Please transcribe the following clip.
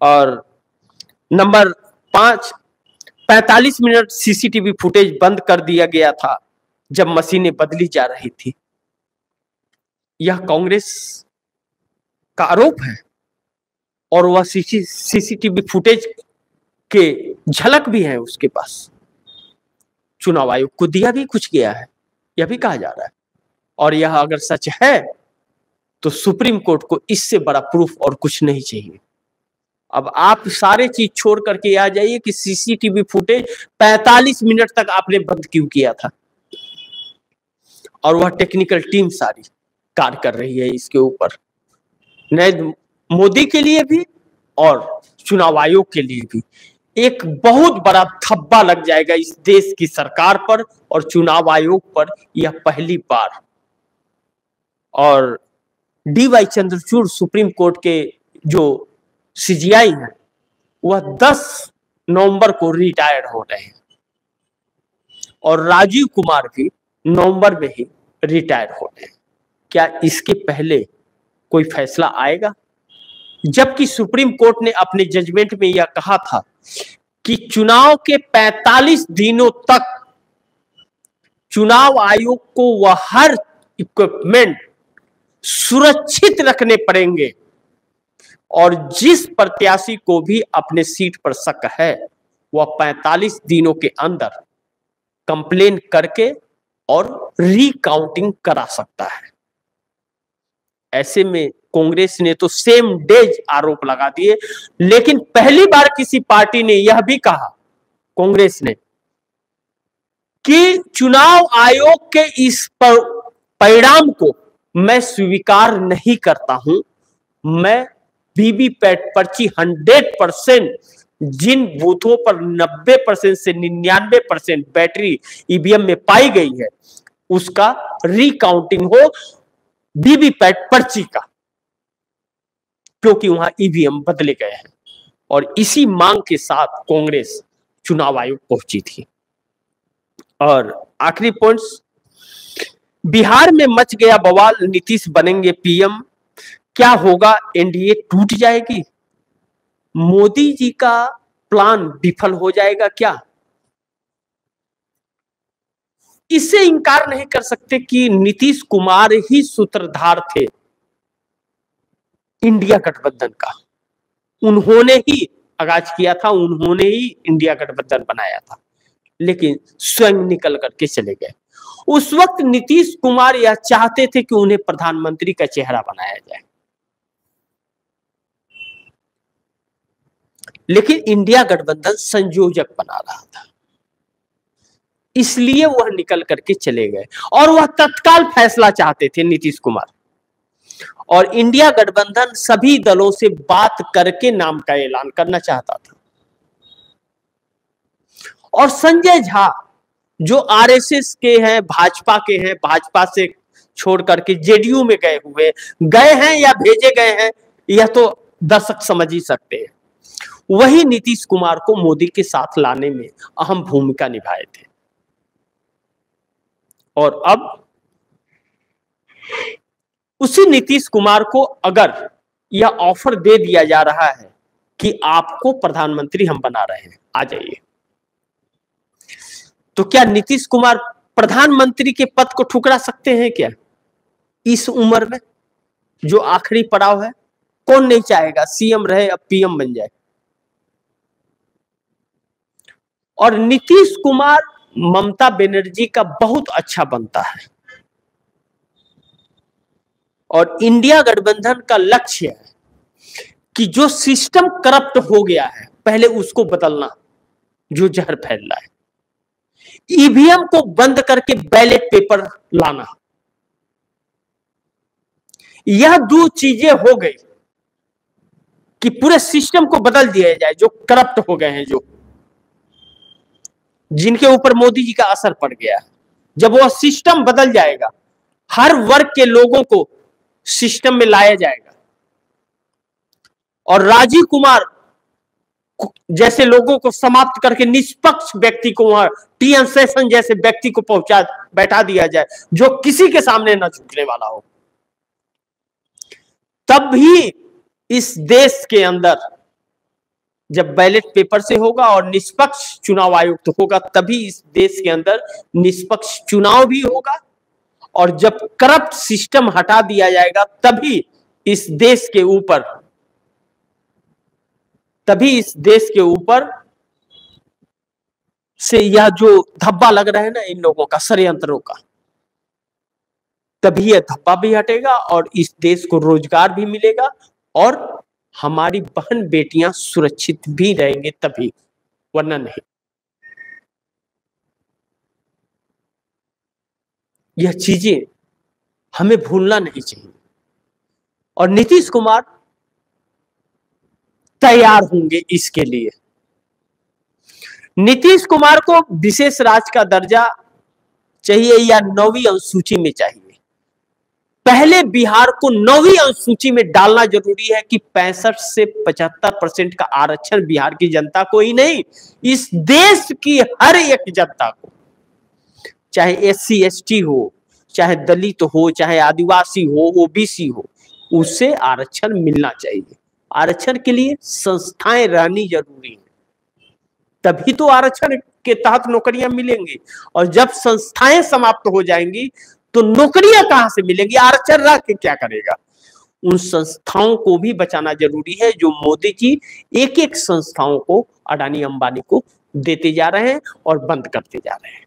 और number 5, 45 minute CCTV footage बंद कर दिया गया था जब मशीनें बदली जा रही थी। यह कांग्रेस का आरोप है और वह सीसीटीवी फुटेज के झलक भी है उसके पास। चुनाव आयोग को दिया भी कुछ गया है, यह भी कहा जा रहा है। और यह अगर सच है तो सुप्रीम कोर्ट को इससे बड़ा प्रूफ और कुछ नहीं चाहिए। अब आप सारे चीज छोड़ करके आ जाइए कि सीसीटीवी फुटेज 45 मिनट तक आपने बंद क्यों किया था, और वह टेक्निकल टीम सारी कार्य कर रही है इसके ऊपर, नरेंद्र मोदी के लिए भी और चुनाव आयोग के लिए भी। एक बहुत बड़ा धब्बा लग जाएगा इस देश की सरकार पर और चुनाव आयोग पर, यह पहली बार। और डी.वाई. चंद्रचूड़ सुप्रीम कोर्ट के जो सीजीआई हैं, वह 10 नवंबर को रिटायर्ड हो रहे हैं और राजीव कुमार भी नवंबर में ही रिटायर हो रहे हैं। क्या इसके पहले कोई फैसला आएगा? जबकि सुप्रीम कोर्ट ने अपने जजमेंट में यह कहा था कि चुनाव के 45 दिनों तक चुनाव आयोग को वह हर इक्विपमेंट सुरक्षित रखने पड़ेंगे और जिस प्रत्याशी को भी अपने सीट पर शक है वह 45 दिनों के अंदर कंप्लेन करके और रिकाउंटिंग करा सकता है। ऐसे में कांग्रेस ने तो सेम डेज आरोप लगा दिए, लेकिन पहली बार किसी पार्टी ने यह भी कहा, कांग्रेस ने, कि चुनाव आयोग के इस परिणाम को मैं स्वीकार नहीं करता हूं। मैं वीवीपैट पर्ची 100% जिन बूथों पर 90% से 99% बैटरी ईवीएम में पाई गई है उसका रिकाउंटिंग हो वीवीपैट पर्ची का, क्योंकि वहां ईवीएम बदले गए हैं। और इसी मांग के साथ कांग्रेस चुनाव आयोग पहुंची थी। और आखिरी पॉइंट्स, बिहार में मच गया बवाल, नीतीश बनेंगे पीएम, क्या होगा? एनडीए टूट जाएगी? मोदी जी का प्लान विफल हो जाएगा क्या? इससे इंकार नहीं कर सकते कि नीतीश कुमार ही सूत्रधार थे इंडिया गठबंधन का। उन्होंने ही आगाज किया था, उन्होंने ही इंडिया गठबंधन बनाया था, लेकिन स्वयं निकल करके चले गए। उस वक्त नीतीश कुमार यह चाहते थे कि उन्हें प्रधानमंत्री का चेहरा बनाया जाए, लेकिन इंडिया गठबंधन संयोजक बना रहा था, इसलिए वह निकल करके चले गए। और वह तत्काल फैसला चाहते थे नीतीश कुमार, और इंडिया गठबंधन सभी दलों से बात करके नाम का ऐलान करना चाहता था। और संजय झा जो आरएसएस के हैं, भाजपा के हैं, भाजपा से छोड़ करके जेडीयू में गए हैं या भेजे गए हैं, यह तो दर्शक समझ ही सकते हैं। वही नीतीश कुमार को मोदी के साथ लाने में अहम भूमिका निभाए थे। और अब उसी नीतीश कुमार को अगर यह ऑफर दे दिया जा रहा है कि आपको प्रधानमंत्री हम बना रहे हैं, आ जाइए, तो क्या नीतीश कुमार प्रधानमंत्री के पद को ठुकरा सकते हैं क्या? इस उम्र में जो आखिरी पड़ाव है, कौन नहीं चाहेगा सीएम रहे, अब पीएम बन जाए। और नीतीश कुमार ममता बनर्जी का बहुत अच्छा बनता है, और इंडिया गठबंधन का लक्ष्य है कि जो सिस्टम करप्ट हो गया है पहले उसको बदलना, जो जहर फैल रहा है, ईवीएम को बंद करके बैलेट पेपर लाना। यह दो चीजें हो गई कि पूरे सिस्टम को बदल दिया जाए, जो करप्ट हो गए हैं, जो जिनके ऊपर मोदी जी का असर पड़ गया। जब वह सिस्टम बदल जाएगा, हर वर्ग के लोगों को सिस्टम में लाया जाएगा, और राजीव कुमार जैसे लोगों को समाप्त करके निष्पक्ष व्यक्ति को, वहां टी.एन. शेषन जैसे व्यक्ति को बैठा दिया जाए जो किसी के सामने न झुकने वाला हो, तब भी इस देश के अंदर जब बैलेट पेपर से होगा और निष्पक्ष चुनाव आयुक्त होगा, तभी इस देश के अंदर निष्पक्ष चुनाव भी होगा। और जब करप्ट सिस्टम हटा दिया जाएगा, तभी इस देश के ऊपर से यह जो धब्बा लग रहा है ना इन लोगों का, षड्यंत्रों का, तभी यह धब्बा भी हटेगा और इस देश को रोजगार भी मिलेगा और हमारी बहन बेटियां सुरक्षित भी रहेंगे, तभी, वरना नहीं। यह चीजें हमें भूलना नहीं चाहिए और नीतीश कुमार तैयार होंगे इसके लिए। नीतीश कुमार को विशेष राज्य का दर्जा चाहिए या 9वीं अनुसूची में चाहिए। पहले बिहार को 9वीं अनुसूची में डालना जरूरी है कि 65 से 75% का आरक्षण बिहार की जनता को ही नहीं, इस देश की हर एक जनता को, चाहे SC ST हो, चाहे दलित हो, चाहे आदिवासी हो, OBC हो, उससे आरक्षण मिलना चाहिए। आरक्षण के लिए संस्थाएं रहनी जरूरी है, तभी तो आरक्षण के तहत नौकरियां मिलेंगी। और जब संस्थाएं समाप्त हो जाएंगी तो नौकरियां कहां से मिलेंगी? आरक्षण रख के क्या करेगा? उन संस्थाओं को भी बचाना जरूरी है जो मोदी जी एक एक संस्थाओं को अडानी अंबानी को देते जा रहे हैं और बंद करते जा रहे हैं।